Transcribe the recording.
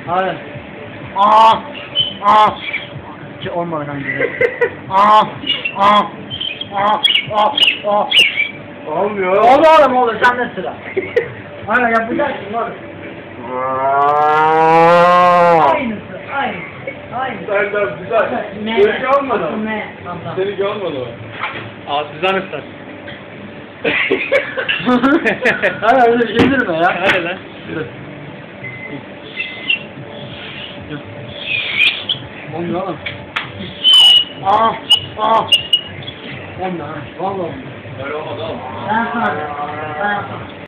Hayır. Ki olmadı kanka. Olmuyor. Oldu oğlum olur sende sıra. Aynen yapacaksın oğlum. Aynısı aynı. Aynı. Serdar güzel. Seninki olmadı mı? Seninki olmadı mı? Ağzınızdan ıslat. Hayır öyle bir şey mi ya? Hadi lan. Olmuyor oğlum. Olmuyor ha. Vallahi olmuyor. Öyle olmadı ama. Ben sana.